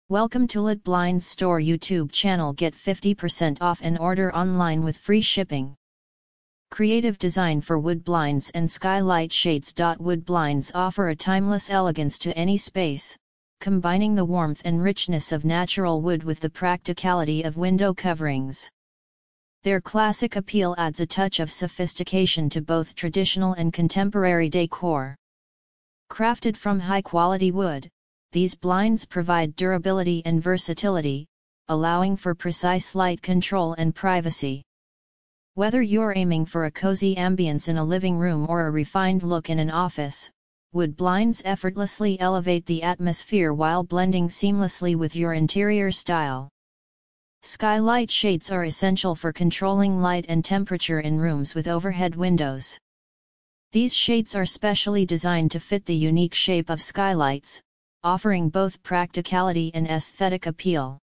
Welcome to LITBLINDS store YouTube channel. Get 50% off and order online with free shipping. Creative design for wood blinds and skylight shades. Wood blinds offer a timeless elegance to any space, combining the warmth and richness of natural wood with the practicality of window coverings. Their classic appeal adds a touch of sophistication to both traditional and contemporary decor. Crafted from high-quality wood, these blinds provide durability and versatility, allowing for precise light control and privacy. Whether you're aiming for a cozy ambience in a living room or a refined look in an office, wood blinds effortlessly elevate the atmosphere while blending seamlessly with your interior style. Skylight shades are essential for controlling light and temperature in rooms with overhead windows. These shades are specially designed to fit the unique shape of skylights, offering both practicality and aesthetic appeal.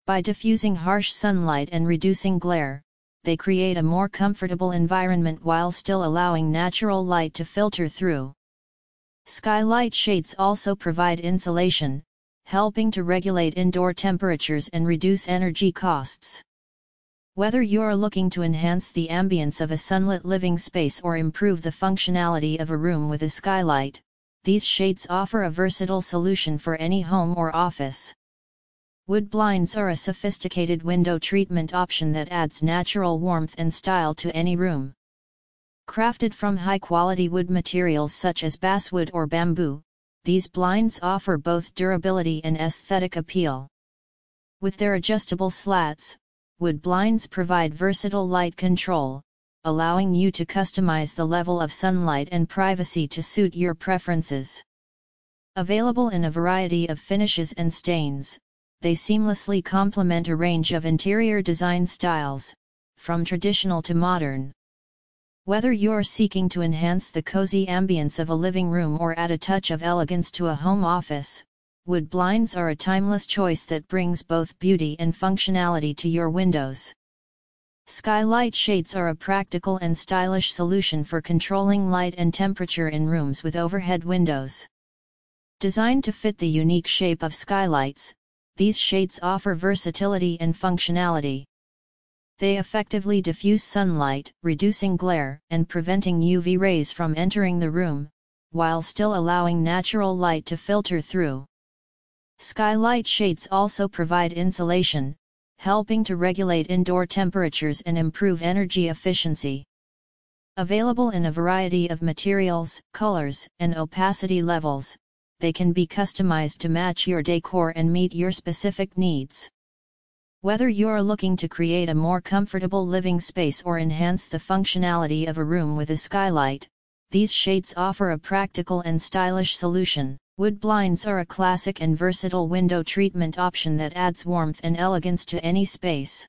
By diffusing harsh sunlight and reducing glare, they create a more comfortable environment while still allowing natural light to filter through. Skylight shades also provide insulation, helping to regulate indoor temperatures and reduce energy costs. Whether you're looking to enhance the ambience of a sunlit living space or improve the functionality of a room with a skylight, these shades offer a versatile solution for any home or office. Wood blinds are a sophisticated window treatment option that adds natural warmth and style to any room. Crafted from high-quality wood materials such as basswood or bamboo, these blinds offer both durability and aesthetic appeal. With their adjustable slats, wood blinds provide versatile light control, allowing you to customize the level of sunlight and privacy to suit your preferences. Available in a variety of finishes and stains, they seamlessly complement a range of interior design styles, from traditional to modern. Whether you're seeking to enhance the cozy ambience of a living room or add a touch of elegance to a home office, wood blinds are a timeless choice that brings both beauty and functionality to your windows. Skylight shades are a practical and stylish solution for controlling light and temperature in rooms with overhead windows. Designed to fit the unique shape of skylights, these shades offer versatility and functionality. They effectively diffuse sunlight, reducing glare and preventing UV rays from entering the room, while still allowing natural light to filter through. Skylight shades also provide insulation, helping to regulate indoor temperatures and improve energy efficiency. Available in a variety of materials, colors, and opacity levels, they can be customized to match your decor and meet your specific needs. Whether you're looking to create a more comfortable living space or enhance the functionality of a room with a skylight, these shades offer a practical and stylish solution. Wood blinds are a classic and versatile window treatment option that adds warmth and elegance to any space.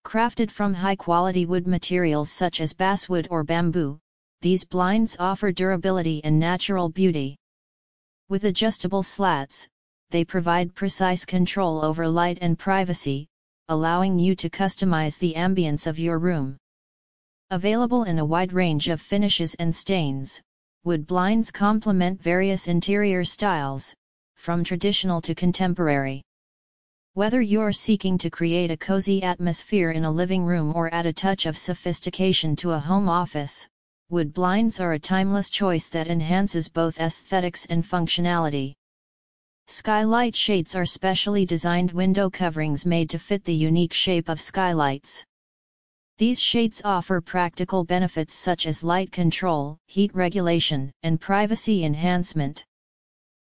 Crafted from high-quality wood materials such as basswood or bamboo, these blinds offer durability and natural beauty. With adjustable slats, they provide precise control over light and privacy, allowing you to customize the ambience of your room. Available in a wide range of finishes and stains, wood blinds complement various interior styles, from traditional to contemporary. Whether you're seeking to create a cozy atmosphere in a living room or add a touch of sophistication to a home office, wood blinds are a timeless choice that enhances both aesthetics and functionality. Skylight shades are specially designed window coverings made to fit the unique shape of skylights. These shades offer practical benefits such as light control, heat regulation, and privacy enhancement.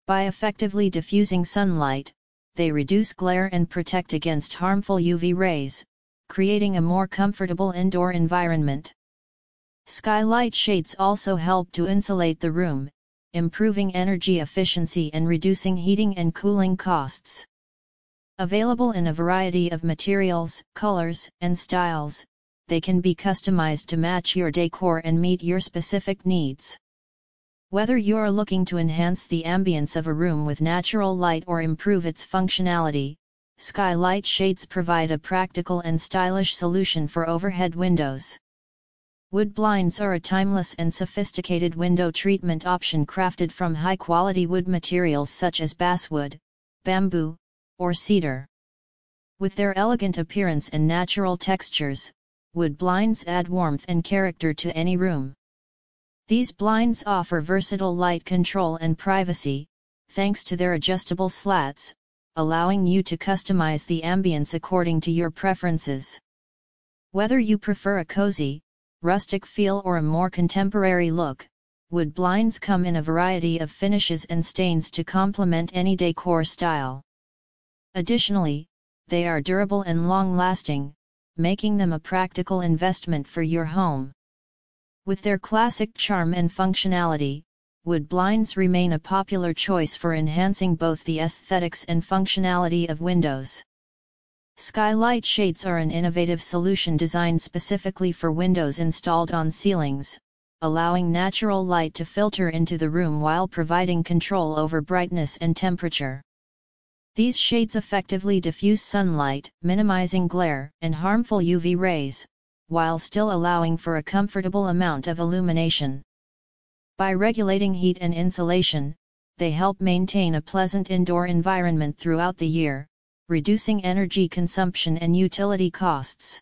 By effectively diffusing sunlight, they reduce glare and protect against harmful UV rays, creating a more comfortable indoor environment. Skylight shades also help to insulate the room, improving energy efficiency and reducing heating and cooling costs. Available in a variety of materials, colors, and styles, they can be customized to match your decor and meet your specific needs. Whether you're looking to enhance the ambience of a room with natural light or improve its functionality, skylight shades provide a practical and stylish solution for overhead windows. Wood blinds are a timeless and sophisticated window treatment option crafted from high-quality wood materials such as basswood, bamboo, or cedar. With their elegant appearance and natural textures, wood blinds add warmth and character to any room. These blinds offer versatile light control and privacy, thanks to their adjustable slats, allowing you to customize the ambience according to your preferences. Whether you prefer a cozy, rustic feel or a more contemporary look, wood blinds come in a variety of finishes and stains to complement any decor style. Additionally, they are durable and long-lasting, making them a practical investment for your home. With their classic charm and functionality, wood blinds remain a popular choice for enhancing both the aesthetics and functionality of windows. Skylight shades are an innovative solution designed specifically for windows installed on ceilings, allowing natural light to filter into the room while providing control over brightness and temperature. These shades effectively diffuse sunlight, minimizing glare and harmful UV rays, while still allowing for a comfortable amount of illumination. By regulating heat and insulation, they help maintain a pleasant indoor environment throughout the year, reducing energy consumption and utility costs.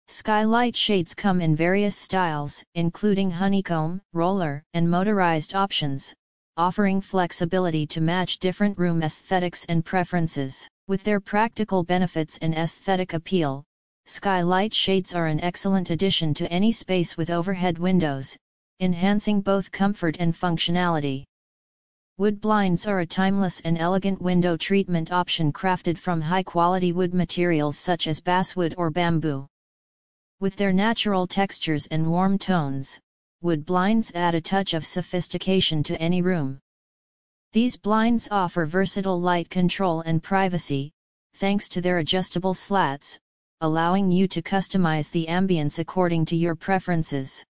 Skylight shades come in various styles, including honeycomb, roller, and motorized options, offering flexibility to match different room aesthetics and preferences. With their practical benefits and aesthetic appeal, skylight shades are an excellent addition to any space with overhead windows, enhancing both comfort and functionality. Wood blinds are a timeless and elegant window treatment option crafted from high-quality wood materials such as basswood or bamboo. With their natural textures and warm tones, wood blinds add a touch of sophistication to any room. These blinds offer versatile light control and privacy, thanks to their adjustable slats, allowing you to customize the ambience according to your preferences.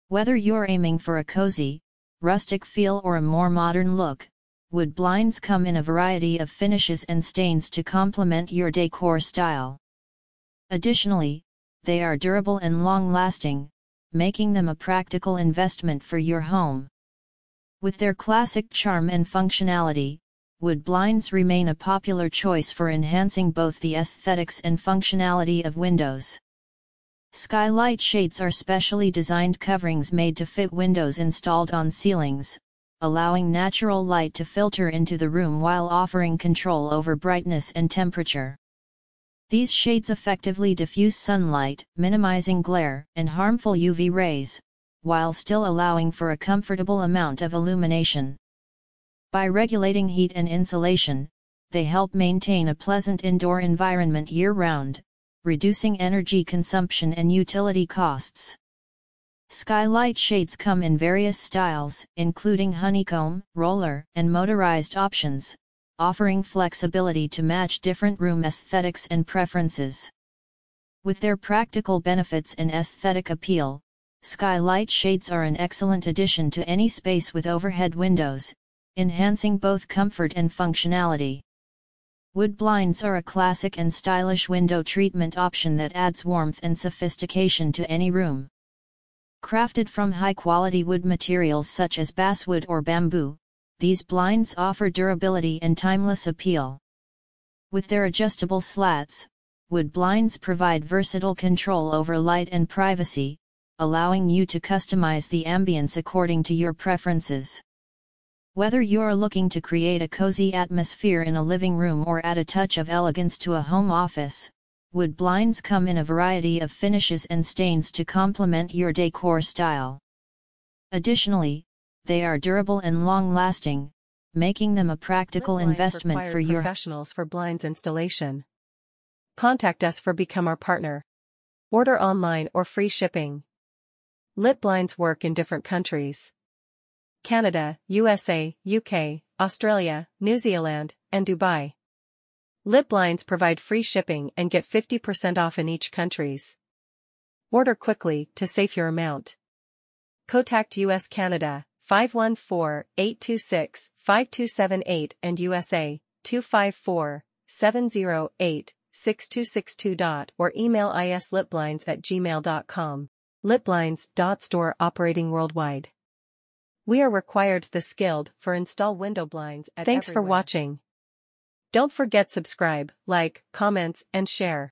Whether you're aiming for a cozy, rustic feel or a more modern look, wood blinds come in a variety of finishes and stains to complement your decor style. Additionally, they are durable and long-lasting, making them a practical investment for your home. With their classic charm and functionality, wood blinds remain a popular choice for enhancing both the aesthetics and functionality of windows. Skylight shades are specially designed coverings made to fit windows installed on ceilings, allowing natural light to filter into the room while offering control over brightness and temperature. These shades effectively diffuse sunlight, minimizing glare and harmful UV rays, while still allowing for a comfortable amount of illumination. By regulating heat and insulation, they help maintain a pleasant indoor environment year-round, reducing energy consumption and utility costs. Skylight shades come in various styles, including honeycomb, roller, and motorized options, offering flexibility to match different room aesthetics and preferences. With their practical benefits and aesthetic appeal, skylight shades are an excellent addition to any space with overhead windows, enhancing both comfort and functionality. Wood blinds are a classic and stylish window treatment option that adds warmth and sophistication to any room. Crafted from high-quality wood materials such as basswood or bamboo, these blinds offer durability and timeless appeal. With their adjustable slats, wood blinds provide versatile control over light and privacy, allowing you to customize the ambience according to your preferences. Whether you're looking to create a cozy atmosphere in a living room or add a touch of elegance to a home office, wood blinds come in a variety of finishes and stains to complement your decor style. Additionally, they are durable and long-lasting, making them a practical investment for your professionals for blinds installation. Contact us for Become Our Partner. Order online or free shipping. Lit blinds work in different countries: Canada, USA, UK, Australia, New Zealand, and Dubai. Lit blinds provide free shipping and get 50% off in each countries. Order quickly to save your amount. Contact US Canada 514-826-5278 and USA 254-708-6262. Or email islitblinds@gmail.com. Litblinds.store operating worldwide. We are required the skilled for install window blinds at Thanks for everywhere. watching. Don't forget subscribe, like, comments, and share.